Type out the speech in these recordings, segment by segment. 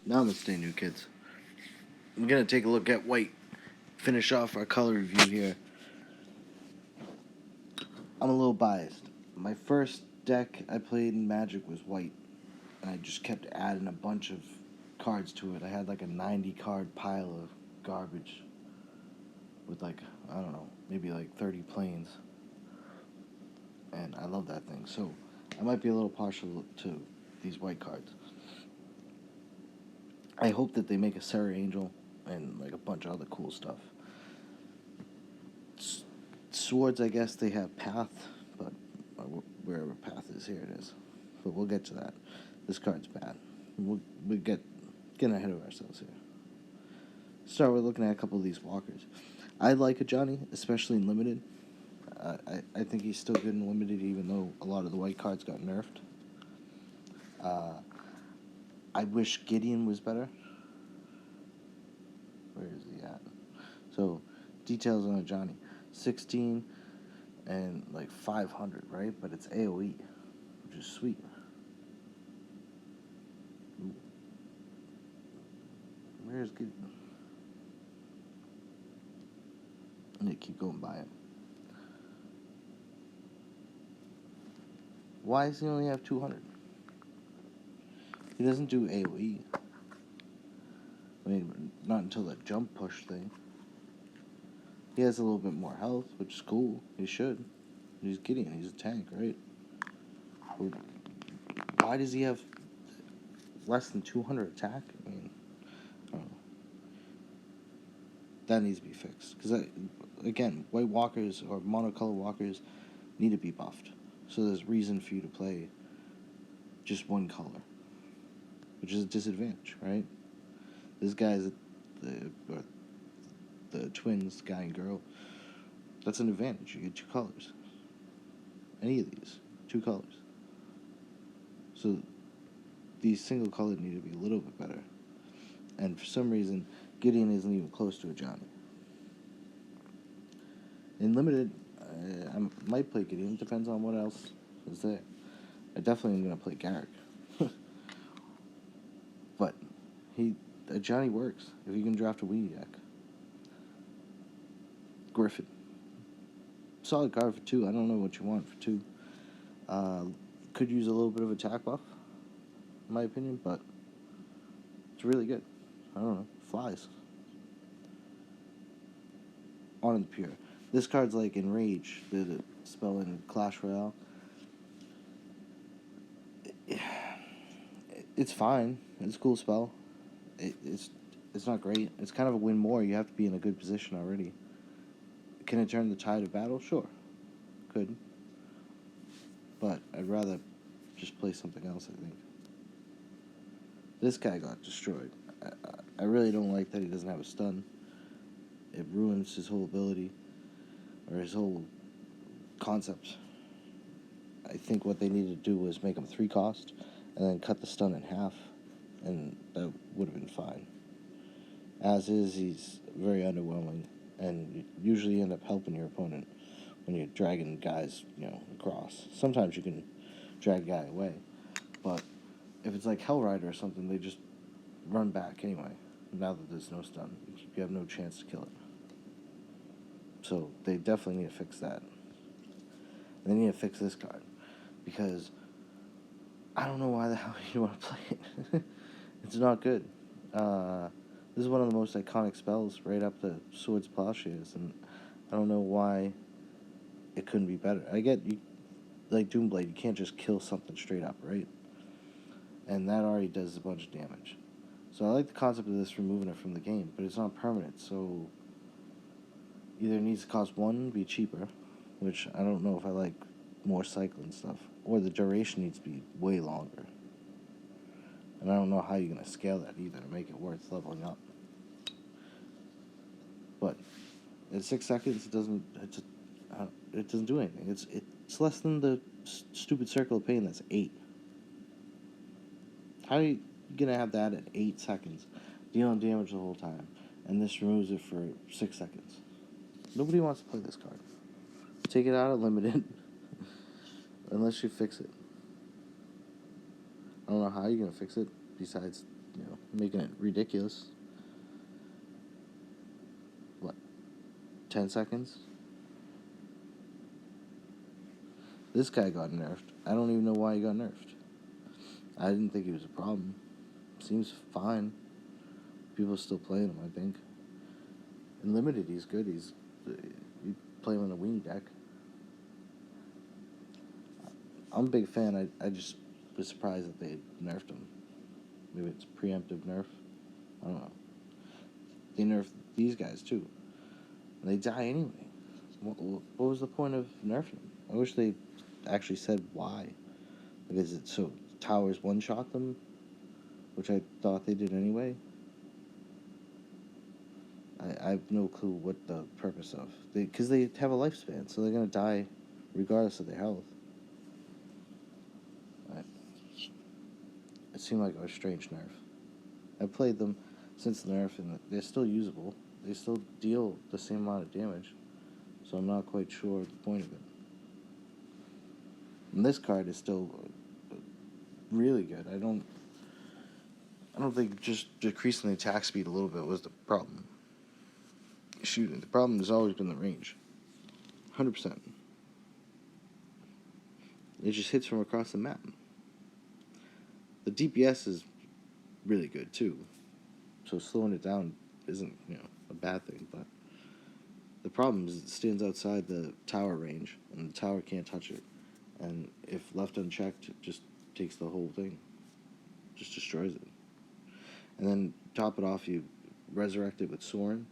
Namaste, new kids. We're gonna take a look at white. Finish off our color review here. I'm a little biased. My first deck I played in Magic was white, and I just kept adding a bunch of cards to it. I had like a 90 card pile of garbage with like, I don't know, maybe like 30 planes. And I love that thing. So I might be a little partial to these white cards. I hope that they make a Serra Angel and like a bunch of other cool stuff. Swords, I guess they have Path, but wherever Path is, here it is. But we'll get to that. This card's bad. We getting ahead of ourselves here. Start with looking at a couple of these walkers. I like Ajani, especially in limited. I think he's still good in limited, even though a lot of the white cards got nerfed. I wish Gideon was better. Where is he at? So, details on Ajani. 16 and like 500, right? But it's AoE, which is sweet. Ooh. Where's Gideon? I need to keep going by him. Why does he only have 200? He doesn't do AoE. I mean, not until that jump push thing. He has a little bit more health, which is cool. He should. He's Gideon. He's a tank, right? But why does he have less than 200 attack? I mean, I don't know. That needs to be fixed. Because, again, white walkers or monocolor walkers need to be buffed. So there's reason for you to play just one color, which is a disadvantage, right? This guy's the twins, guy and girl. That's an advantage. You get 2 colors. Any of these, 2 colors. So these single colored need to be a little bit better. And for some reason, Gideon isn't even close to Ajani. In limited, I might play Gideon. Depends on what else is there. I definitely am going to play Garrick. But Ajani works if you can draft a Weedy deck. Griffin. Solid card for 2. I don't know what you want for 2. Could use a little bit of attack buff, in my opinion, but it's really good. I don't know. Flies. On the pure. This card's like Enrage, the spell in Clash Royale. It's fine. It's a cool spell. It's not great. It's kind of a win more. You have to be in a good position already. Can it turn the tide of battle? Sure. Could. But I'd rather just play something else, I think. This guy got destroyed. I really don't like that he doesn't have a stun. It ruins his whole ability, or his whole concept. I think what they needed to do was make him 3 cost, and then cut the stun in half, and that would have been fine. As is, he's very underwhelming, and you usually end up helping your opponent when you're dragging guys, across. Sometimes you can drag a guy away, but if it's like Hellrider or something, they just run back anyway. Now that there's no stun, you have no chance to kill it. So they definitely need to fix that. And they need to fix this card, because I don't know why the hell you want to play it. It's not good. This is one of the most iconic spells, right up the Swords Plowshares, and I don't know why it couldn't be better. I get, like Doomblade, you can't just kill something straight up, right? And that already does a bunch of damage. So I like the concept of this removing it from the game, but it's not permanent, so either it needs to cost 1, be cheaper, which I don't know if I like more cycling stuff, or the duration needs to be way longer. And I don't know how you're going to scale that either to make it worth leveling up. But at 6 seconds, it doesn't do anything. It's less than the stupid Circle of Pain that's 8. How are you going to have that at 8 seconds, dealing damage the whole time, and this removes it for 6 seconds? Nobody wants to play this card. Take it out of limited, unless you fix it. I don't know how you're going to fix it, besides making it ridiculous. What, 10 seconds? This guy got nerfed. I don't even know why he got nerfed. I didn't think he was a problem. Seems fine. People are still playing him, I think. In limited, he's good. You play him on a wing deck. I'm a big fan. I just was surprised that they nerfed him. Maybe it's preemptive nerf. I don't know. They nerfed these guys too. And they die anyway. What was the point of nerfing them? I wish they actually said why. Like, is it so towers one-shot them? Which I thought they did anyway. I have no clue what the purpose of. Because they have a lifespan, so they're going to die regardless of their health. It seemed like a strange nerf. I've played them since the nerf, and they're still usable. They still deal the same amount of damage, so I'm not quite sure the point of it. And this card is still really good. I don't think just decreasing the attack speed a little bit was the problem. Shooting. The problem has always been the range. 100%. It just hits from across the map. The DPS is really good too, so slowing it down isn't a bad thing. But the problem is it stands outside the tower range, and the tower can't touch it. And if left unchecked, it just takes the whole thing, just destroys it. And then top it off, you resurrect it with Sorin,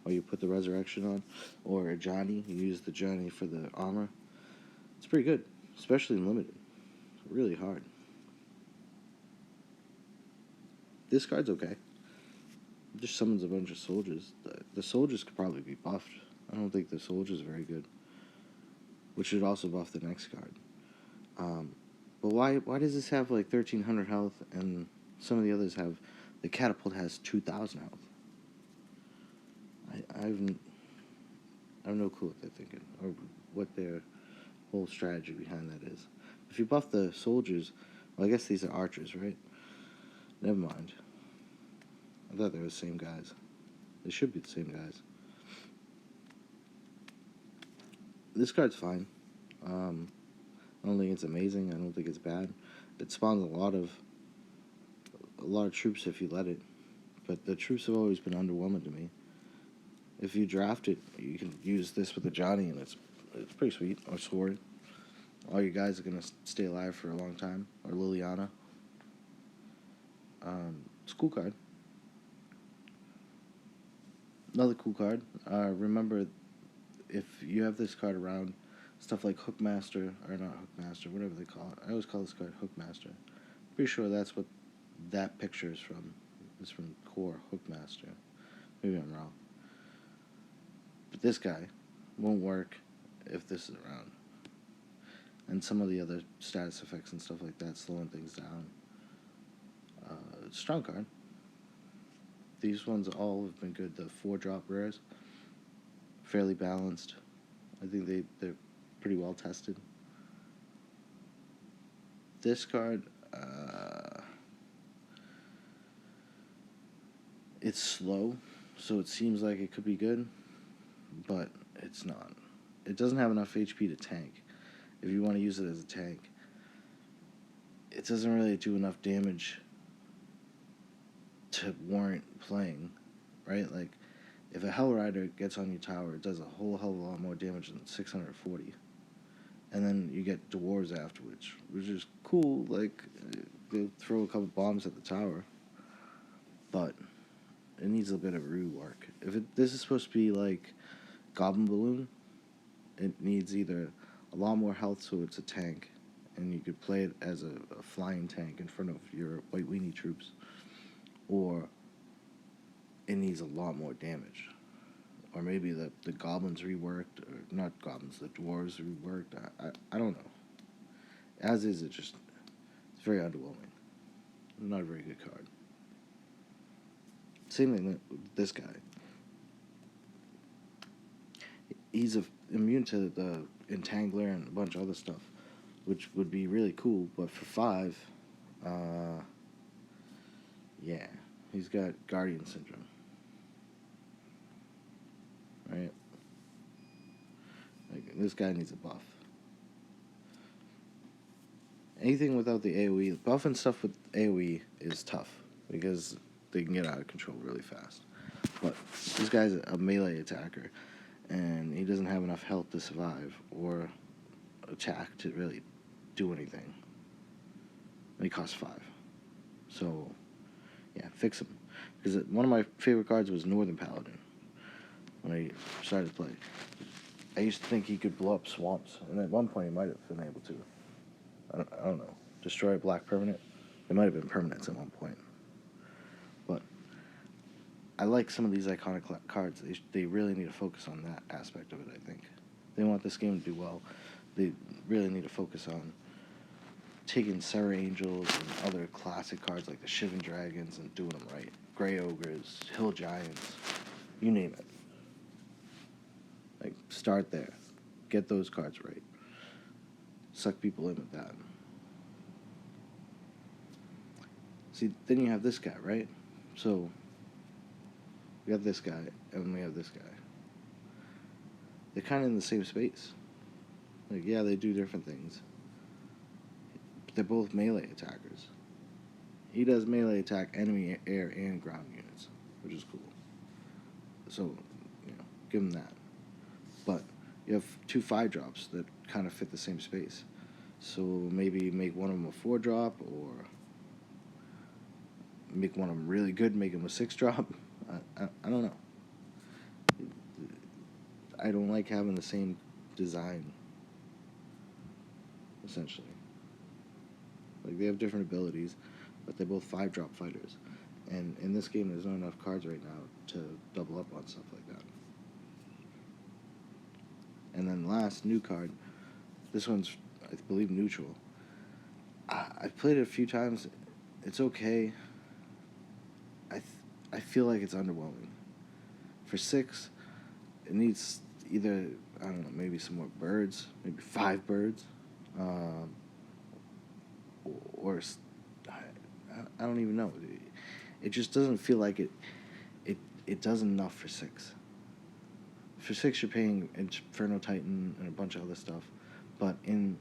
or you put the resurrection on, or a Johnny. You use the Johnny for the armor. It's pretty good, especially in limited. It's really hard. This card's okay. It just summons a bunch of soldiers. The soldiers could probably be buffed. I don't think the soldiers are very good. Which should also buff the next card. But why does this have like 1,300 health and some of the others have... The catapult has 2,000 health. I have no clue what they're thinking or what their whole strategy behind that is. If you buff the soldiers... Well, I guess these are archers, right? Never mind. I thought they were the same guys. They should be the same guys. This card's fine. I don't think it's amazing. I don't think it's bad. It spawns a lot of troops if you let it. But the troops have always been underwhelming to me. If you draft it, you can use this with a Johnny, and it's pretty sweet. Or Sword. All your guys are going to stay alive for a long time. Or Liliana. It's a cool card. Another cool card. Remember, if you have this card around, stuff like Hookmaster, or not Hookmaster, whatever they call it. I always call this card Hookmaster. Pretty sure that's what that picture is from. It's from Core Hookmaster. Maybe I'm wrong. But this guy won't work if this is around. And some of the other status effects and stuff like that, slowing things down. Strong card. These ones all have been good. The 4-drop rares, fairly balanced. I think they're pretty well tested. This card, it's slow, so it seems like it could be good, but it's not. It doesn't have enough HP to tank. If you want to use it as a tank, it doesn't really do enough damage to warrant playing, right? Like, if a Hell Rider gets on your tower, it does a whole hell of a lot more damage than 640. And then you get dwarves afterwards, which is cool. Like, they'll throw a couple bombs at the tower, but it needs a bit of rework. This is supposed to be like Goblin Balloon, it needs either a lot more health so it's a tank, and you could play it as a flying tank in front of your White Weenie troops, or it needs a lot more damage. Or maybe the goblins reworked, or not goblins, the dwarves reworked. I don't know. As is, it's very underwhelming. Not a very good card. Same thing with this guy. He's immune to the Entangler and a bunch of other stuff, which would be really cool, but for 5, Yeah, he's got Guardian Syndrome, right? Like, this guy needs a buff. Anything without the AoE, buffing stuff with AoE is tough because they can get out of control really fast. But this guy's a melee attacker, and he doesn't have enough health to survive or attack to really do anything. And he costs 5. So, yeah, fix him. Because one of my favorite cards was Northern Paladin when I started to play. I used to think he could blow up swamps, and at one point he might have been able to. I don't know. Destroy a black permanent? They might have been permanents at one point. But I like some of these iconic cards. They really need to focus on that aspect of it, I think. They want this game to do well. They really need to focus on taking Serra Angels and other classic cards like the Shivan Dragons and doing them right. Grey Ogres, Hill Giants, you name it. Like, start there. Get those cards right. Suck people in with that. See, then you have this guy, right? So, we have this guy, and we have this guy. They're kind of in the same space. Like, yeah, they do different things. But they're both melee attackers. He does melee attack enemy air and ground units, which is cool. So, give him that. But you have 2 5-drops that kind of fit the same space. So maybe make one of them a 4-drop, or make one of them really good, make him a 6-drop. I don't know. I don't like having the same design, essentially. Like, they have different abilities, but they're both 5-drop fighters. And in this game, there's not enough cards right now to double up on stuff like that. And then last, new card. This one's, I believe, neutral. I've played it a few times. It's okay. I feel like it's underwhelming. For 6, it needs either, I don't know, maybe some more birds, maybe 5 birds, or I don't even know. It just doesn't feel like it does enough for 6. For 6, you're paying Inferno Titan and a bunch of other stuff, but in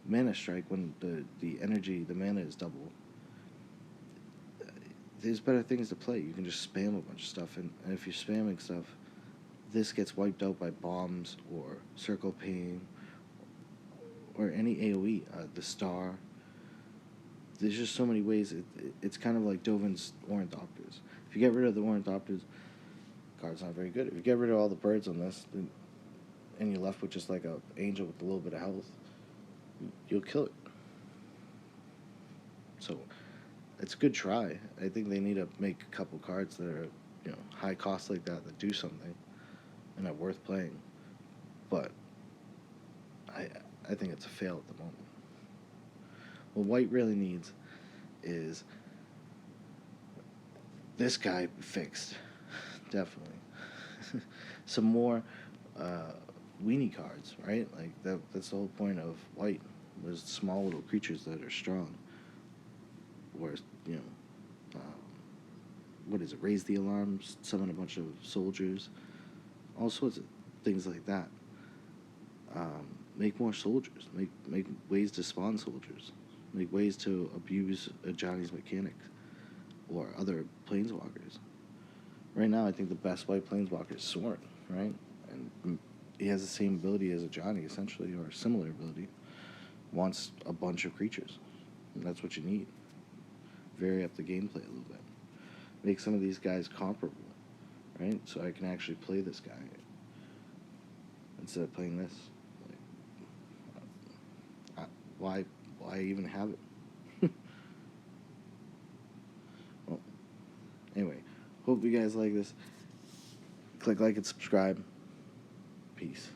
Mana Strike, when the energy, the mana is double, there's better things to play. You can just spam a bunch of stuff, and if you're spamming stuff, this gets wiped out by bombs or Circle Pain or any AoE, the Star. There's just so many ways. It's kind of like Dovin's Ornithopters. If you get rid of the Ornithopters, card's not very good. If you get rid of all the birds on this, and you're left with just like a angel with a little bit of health, you'll kill it. So, it's a good try. I think they need to make a couple cards that are, high cost like that do something and are worth playing. But I think it's a fail at the moment. What White really needs is this guy fixed, definitely. Some more weenie cards, right? Like that's the whole point of White, was small little creatures that are strong. Whereas, what is it? Raise the alarms, summon a bunch of soldiers, all sorts of things like that. Make more soldiers. Make ways to spawn soldiers. Make ways to abuse Johnny's mechanics or other planeswalkers. Right now, I think the best White planeswalker is Sorin, right? And he has the same ability as a Johnny, essentially, or a similar ability. Wants a bunch of creatures. And that's what you need. Vary up the gameplay a little bit. Make some of these guys comparable, right? So I can actually play this guy instead of playing this. Like, why even have it? Well, anyway, hope you guys like this. Click like and subscribe. Peace.